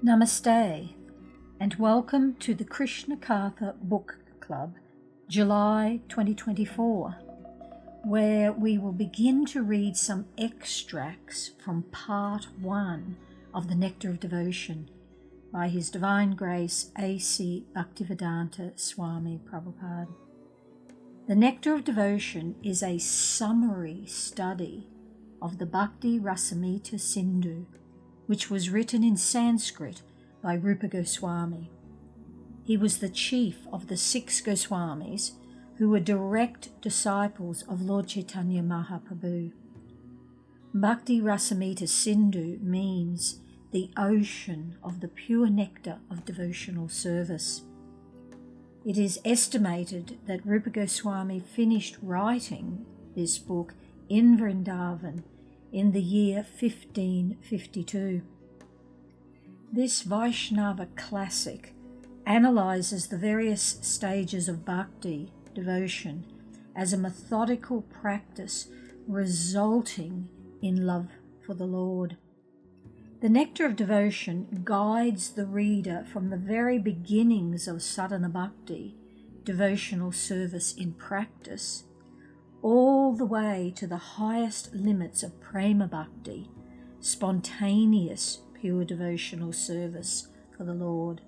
Namaste, and welcome to the Krishna Katha Book Club, July 2024, where we will begin to read some extracts from Part 1 of the Nectar of Devotion by His Divine Grace A.C. Bhaktivedanta Swami Prabhupada. The Nectar of Devotion is a summary study of the Bhakti Rasamrita Sindhu, which was written in Sanskrit by Rupa Goswami. He was the chief of the 6 Goswamis who were direct disciples of Lord Chaitanya Mahaprabhu. Bhakti Rasamrita Sindhu means the ocean of the pure nectar of devotional service. It is estimated that Rupa Goswami finished writing this book in Vrindavan in the year 1552. This Vaishnava classic analyzes the various stages of bhakti, devotion, as a methodical practice resulting in love for the Lord. The Nectar of Devotion guides the reader from the very beginnings of sadhana bhakti, devotional service in practice, all the way to the highest limits of prema bhakti, spontaneous pure devotional service for the Lord.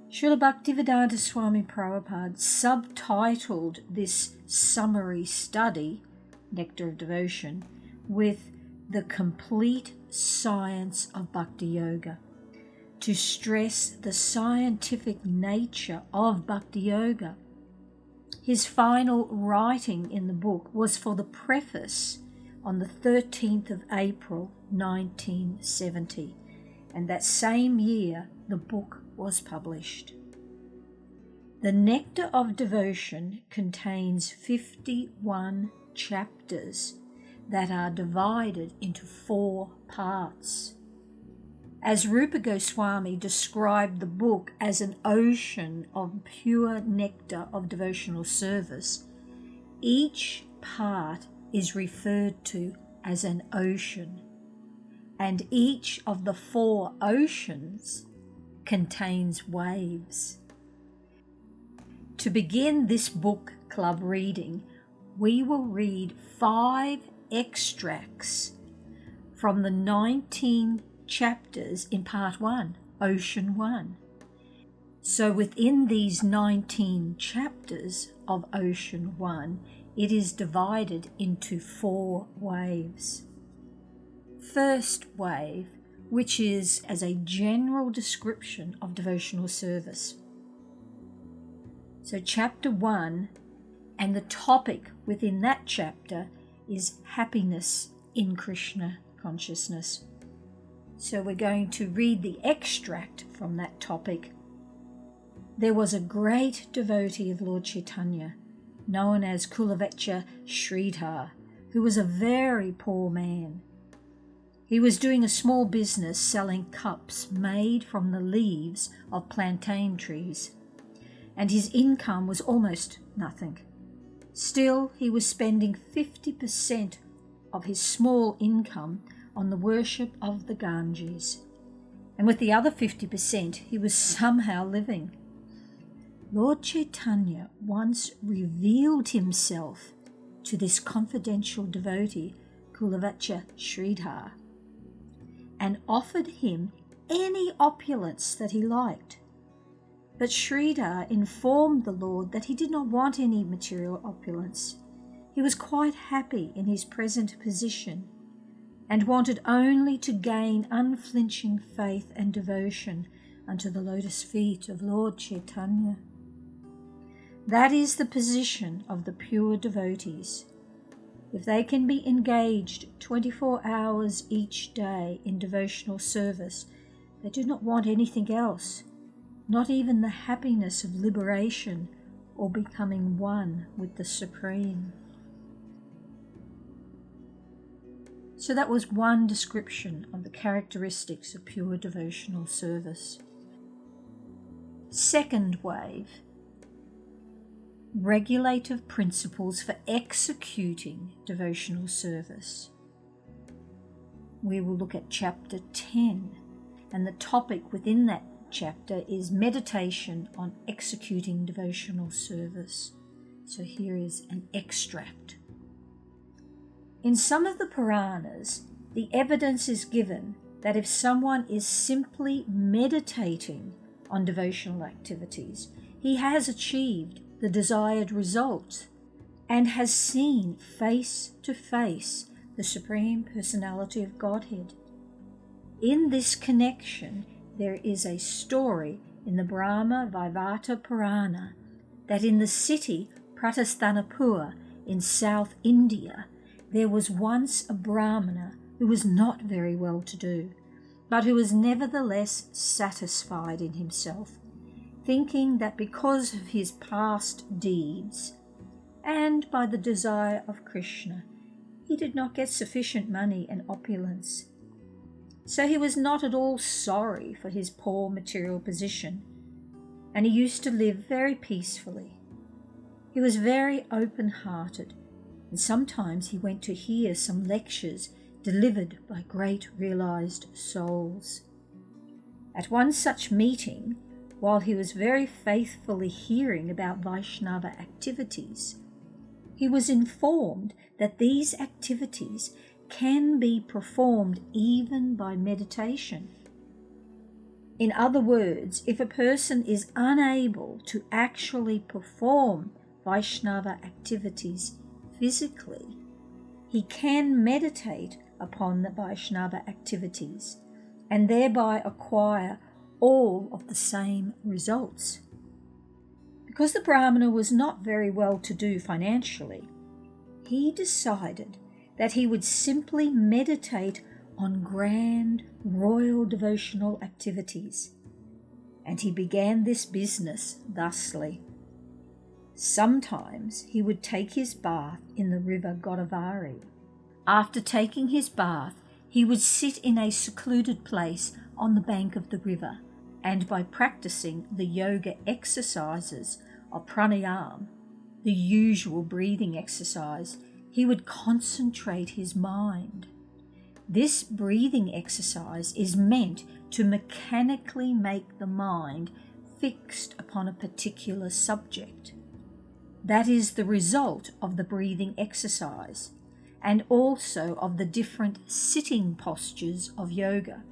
Srila Bhaktivedanta Swami Prabhupada subtitled this summary study, Nectar of Devotion, with the complete science of Bhakti Yoga, to stress the scientific nature of Bhakti Yoga. His final writing in the book was for the preface on the 13th of April 1970, and that same year the book was published. The Nectar of Devotion contains 51 chapters that are divided into 4 parts. As Rupa Goswami described the book as an ocean of pure nectar of devotional service, each part is referred to as an ocean, and each of the 4 oceans contains waves. To begin this book club reading, we will read 5 extracts from the 19 chapters in Part 1, Ocean 1. So within these 19 chapters of Ocean 1, it is divided into 4 waves. First wave, which is as a general description of devotional service. So chapter 1, and the topic within that chapter is happiness in Krishna consciousness. So we're going to read the extract from that topic. There was a great devotee of Lord Chaitanya, known as Kulavecha Sridhar, who was a very poor man. He was doing a small business selling cups made from the leaves of plantain trees, and his income was almost nothing. Still, he was spending 50% of his small income on the worship of the Ganges, and with the other 50% he was somehow living. Lord Chaitanya once revealed himself to this confidential devotee, Kulavacha Sridhar, and offered him any opulence that he liked. But Sridhar informed the Lord that he did not want any material opulence. He was quite happy in his present position and wanted only to gain unflinching faith and devotion unto the lotus feet of Lord Chaitanya. That is the position of the pure devotees. If they can be engaged 24 hours each day in devotional service, they do not want anything else, not even the happiness of liberation or becoming one with the Supreme. So that was one description of the characteristics of pure devotional service. Second wave: regulative principles for executing devotional service. We will look at chapter 10, and the topic within that chapter is meditation on executing devotional service. So here is an extract. In some of the Puranas, the evidence is given that if someone is simply meditating on devotional activities, he has achieved the desired result and has seen face to face the Supreme Personality of Godhead. In this connection, there is a story in the Brahma Vaivata Purana that in the city Pratasthanapur in South India, there was once a Brahmana who was not very well to do, but who was nevertheless satisfied in himself, thinking that because of his past deeds and by the desire of Krishna, he did not get sufficient money and opulence. So he was not at all sorry for his poor material position, and he used to live very peacefully. He was very open-hearted, and sometimes he went to hear some lectures delivered by great realized souls. At one such meeting, while he was very faithfully hearing about Vaishnava activities, he was informed that these activities can be performed even by meditation. In other words, if a person is unable to actually perform Vaishnava activities physically, he can meditate upon the Vaishnava activities and thereby acquire all of the same results. Because the Brahmana was not very well to do financially, he decided that he would simply meditate on grand royal devotional activities, and he began this business thusly. Sometimes he would take his bath in the river Godavari. After taking his bath, he would sit in a secluded place on the bank of the river, and by practicing the yoga exercises of pranayama, the usual breathing exercise, he would concentrate his mind. This breathing exercise is meant to mechanically make the mind fixed upon a particular subject. That is the result of the breathing exercise, and also of the different sitting postures of yoga.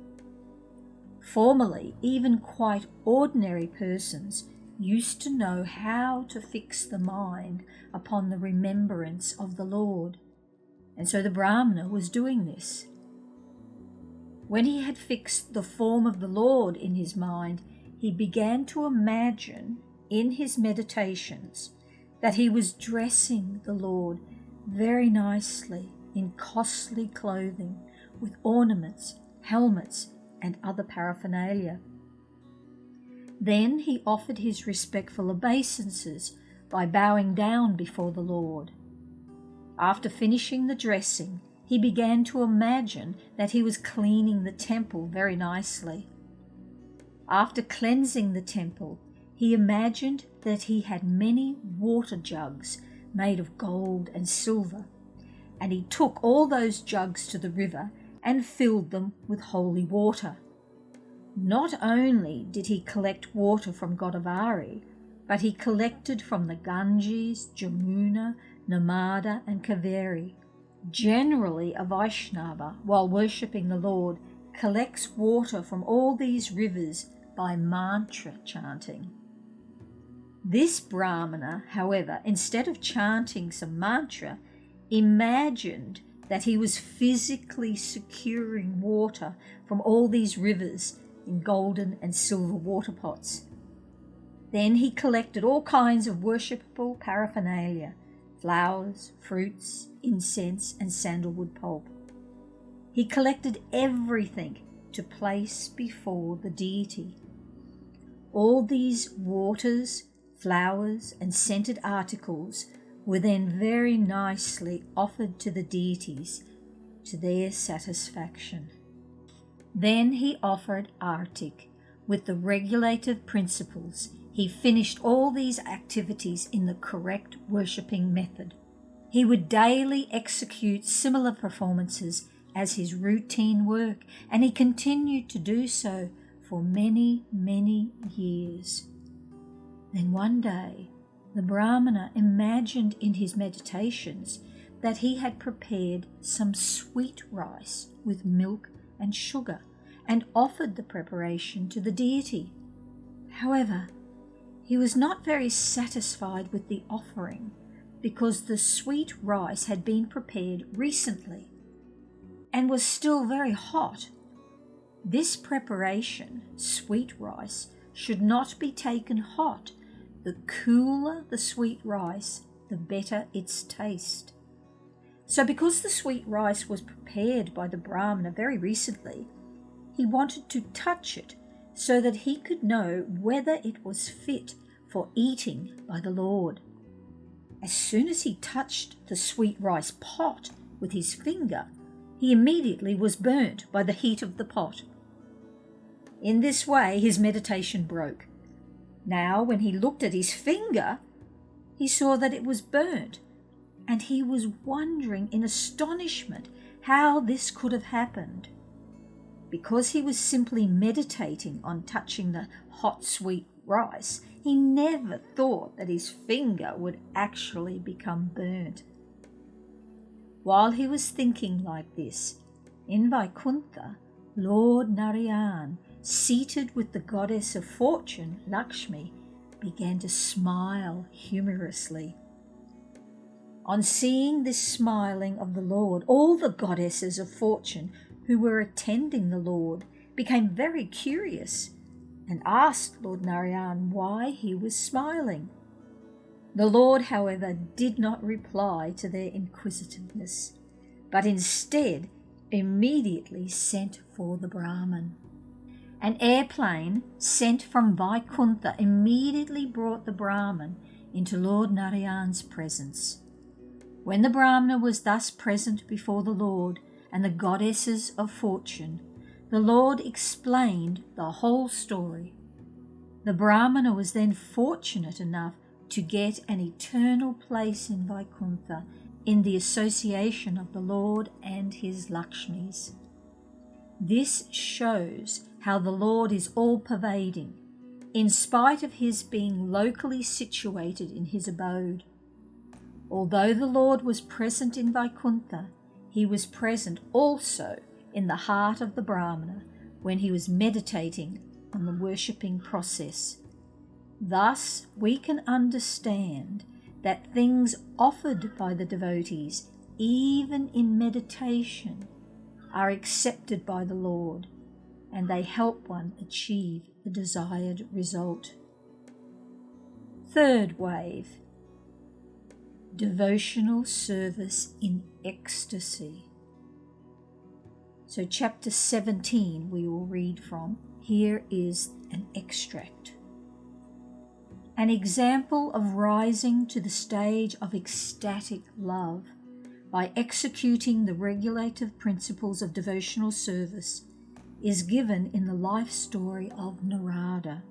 Formerly, even quite ordinary persons used to know how to fix the mind upon the remembrance of the Lord, and so the Brahmana was doing this. When he had fixed the form of the Lord in his mind, he began to imagine in his meditations that he was dressing the Lord very nicely in costly clothing with ornaments, helmets, and other paraphernalia. Then he offered his respectful obeisances by bowing down before the Lord. After finishing the dressing, he began to imagine that he was cleaning the temple very nicely. After cleansing the temple, he imagined that he had many water jugs made of gold and silver. And he took all those jugs to the river and filled them with holy water. Not only did he collect water from Godavari, but he collected from the Ganges, Jamuna, Narmada and Kaveri. Generally, a Vaishnava, while worshipping the Lord, collects water from all these rivers by mantra chanting. This Brahmana, however, instead of chanting some mantra, imagined that he was physically securing water from all these rivers in golden and silver water pots. Then he collected all kinds of worshipable paraphernalia, flowers, fruits, incense, and sandalwood pulp. He collected everything to place before the deity. All these waters, flowers, and scented articles were then very nicely offered to the deities to their satisfaction. Then he offered Artik with the regulative principles. He finished all these activities in the correct worshipping method. He would daily execute similar performances as his routine work, and he continued to do so for many, many years. Then one day, the Brahmana imagined in his meditations that he had prepared some sweet rice with milk and sugar and offered the preparation to the deity. However, he was not very satisfied with the offering because the sweet rice had been prepared recently and was still very hot. This preparation, sweet rice, should not be taken hot. The cooler the sweet rice, the better its taste. So because the sweet rice was prepared by the Brahmana very recently, he wanted to touch it so that he could know whether it was fit for eating by the Lord. As soon as he touched the sweet rice pot with his finger, he immediately was burnt by the heat of the pot. In this way, his meditation broke. Now, when he looked at his finger, he saw that it was burnt, and he was wondering in astonishment how this could have happened. Because he was simply meditating on touching the hot sweet rice, he never thought that his finger would actually become burnt. While he was thinking like this, in Vaikuntha, Lord Narayan, seated with the goddess of fortune, Lakshmi, began to smile humorously. On seeing this smiling of the Lord, all the goddesses of fortune who were attending the Lord became very curious and asked Lord Narayan why he was smiling. The Lord, however, did not reply to their inquisitiveness, but instead immediately sent for the Brahman. An airplane sent from Vaikuntha immediately brought the Brahman into Lord Narayan's presence. When the Brahmana was thus present before the Lord and the goddesses of fortune, the Lord explained the whole story. The Brahmana was then fortunate enough to get an eternal place in Vaikuntha in the association of the Lord and his Lakshmis. This shows how the Lord is all-pervading, in spite of his being locally situated in his abode. Although the Lord was present in Vaikuntha, he was present also in the heart of the Brahmana when he was meditating on the worshipping process. Thus, we can understand that things offered by the devotees, even in meditation, are accepted by the Lord, and they help one achieve the desired result. Third wave, devotional service in ecstasy. So chapter 17 we will read from. Here is an extract. An example of rising to the stage of ecstatic love by executing the regulative principles of devotional service is given in the life story of Narada,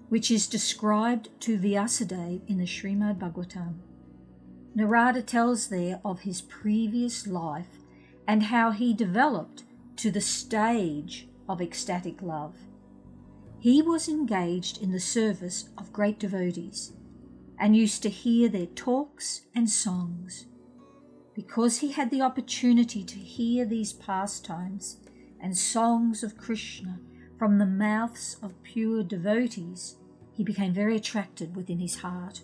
which is described to Vyasadeva in the Srimad Bhagavatam. Narada tells there of his previous life and how he developed to the stage of ecstatic love. He was engaged in the service of great devotees and used to hear their talks and songs. Because he had the opportunity to hear these pastimes and songs of Krishna from the mouths of pure devotees, he became very attracted within his heart.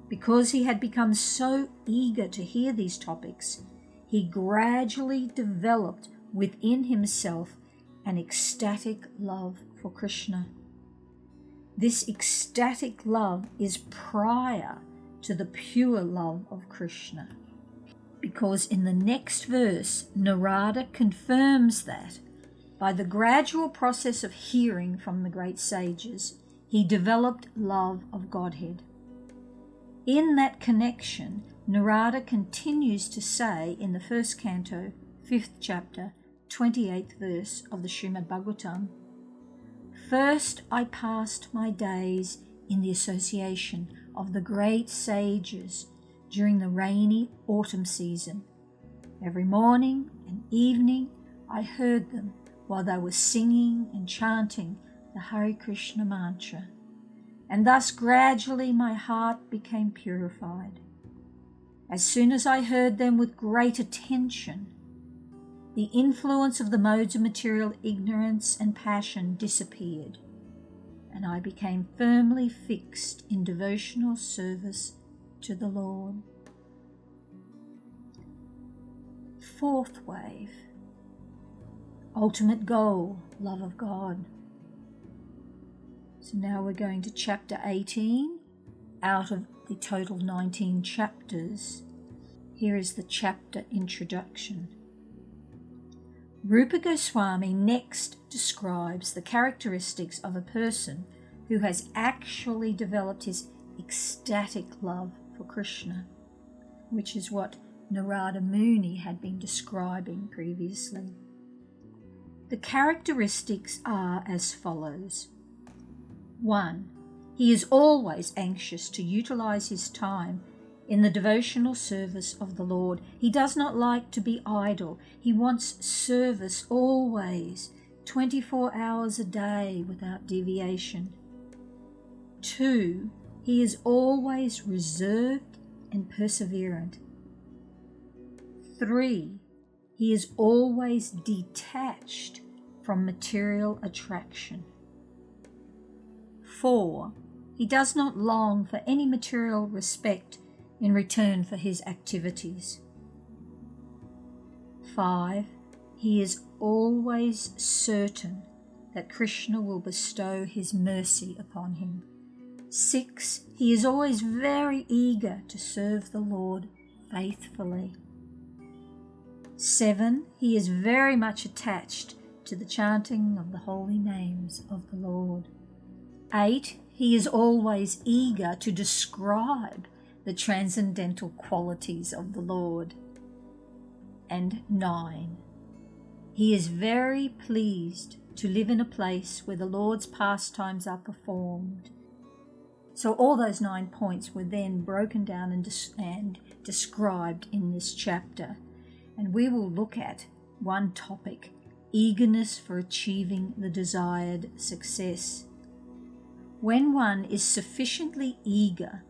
Because he had become so eager to hear these topics, he gradually developed within himself an ecstatic love for Krishna. This ecstatic love is prior to the pure love of Krishna, because in the next verse, Narada confirms that by the gradual process of hearing from the great sages, he developed love of Godhead. In that connection, Narada continues to say in the first canto, 5th chapter, 28th verse of the Srimad Bhagavatam, "First I passed my days in the association of the great sages during the rainy autumn season. Every morning and evening I heard them while they were singing and chanting the Hare Krishna mantra, and thus gradually my heart became purified. As soon as I heard them with great attention, the influence of the modes of material ignorance and passion disappeared, and I became firmly fixed in devotional service to the Lord." Fourth wave. Ultimate goal, love of God. So now we're going to chapter 18 out of the total 19 chapters. Here is the chapter introduction. Rupa Goswami next describes the characteristics of a person who has actually developed his ecstatic love for Krishna, which is what Narada Muni had been describing previously. The characteristics are as follows. 1. He is always anxious to utilize his time in the devotional service of the Lord. He does not like to be idle. He wants service always, 24 hours a day without deviation. 2. He is always reserved and perseverant. 3. He is always detached from material attraction. 4. He does not long for any material respect in return for his activities. 5. He is always certain that Krishna will bestow his mercy upon him. 6. He is always very eager to serve the Lord faithfully. 7. He is very much attached to the chanting of the holy names of the Lord. 8. He is always eager to describe the transcendental qualities of the Lord. And 9. He is very pleased to live in a place where the Lord's pastimes are performed. So all those 9 points were then broken down and described in this chapter. And we will look at one topic, eagerness for achieving the desired success. When one is sufficiently eager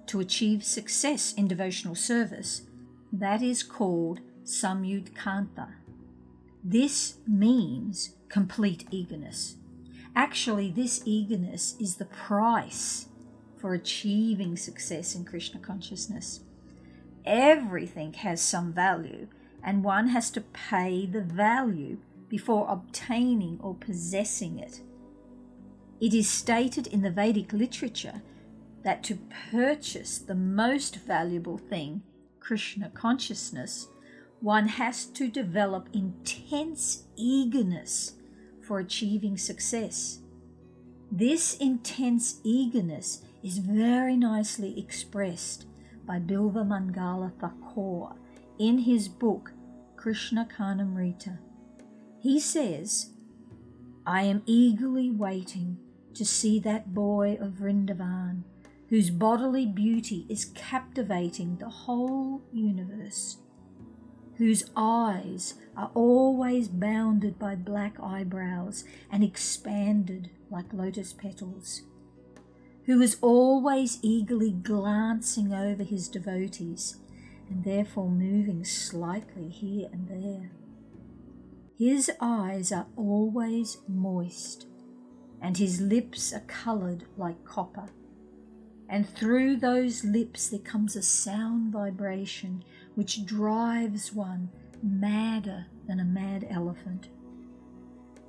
to achieve success in devotional service, that is called samyudkanta. This means complete eagerness. Actually, this eagerness is the price for achieving success in Krishna consciousness. Everything has some value, and one has to pay the value before obtaining or possessing it. It is stated in the Vedic literature that to purchase the most valuable thing, Krishna consciousness, one has to develop intense eagerness for achieving success. This intense eagerness is very nicely expressed by Bilva Mangala Thakur in his book Krishna Karnamrita. He says, "I am eagerly waiting to see that boy of Vrindavan whose bodily beauty is captivating the whole universe, whose eyes are always bounded by black eyebrows and expanded like lotus petals, who is always eagerly glancing over his devotees and therefore moving slightly here and there. His eyes are always moist, and his lips are coloured like copper. And through those lips there comes a sound vibration which drives one madder than a mad elephant.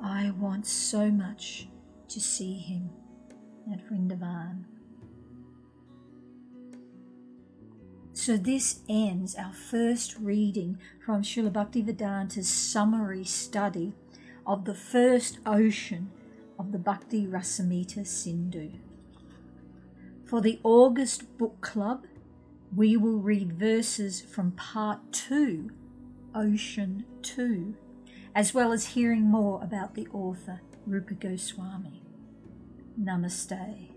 I want so much to see him at Vrindavan. So this ends our first reading from Srila Bhaktivedanta's summary study of the first ocean of the Bhakti Rasamrita Sindhu. For the August book club, we will read verses from part 2, Ocean 2, as well as hearing more about the author, Rupa Goswami. Namaste.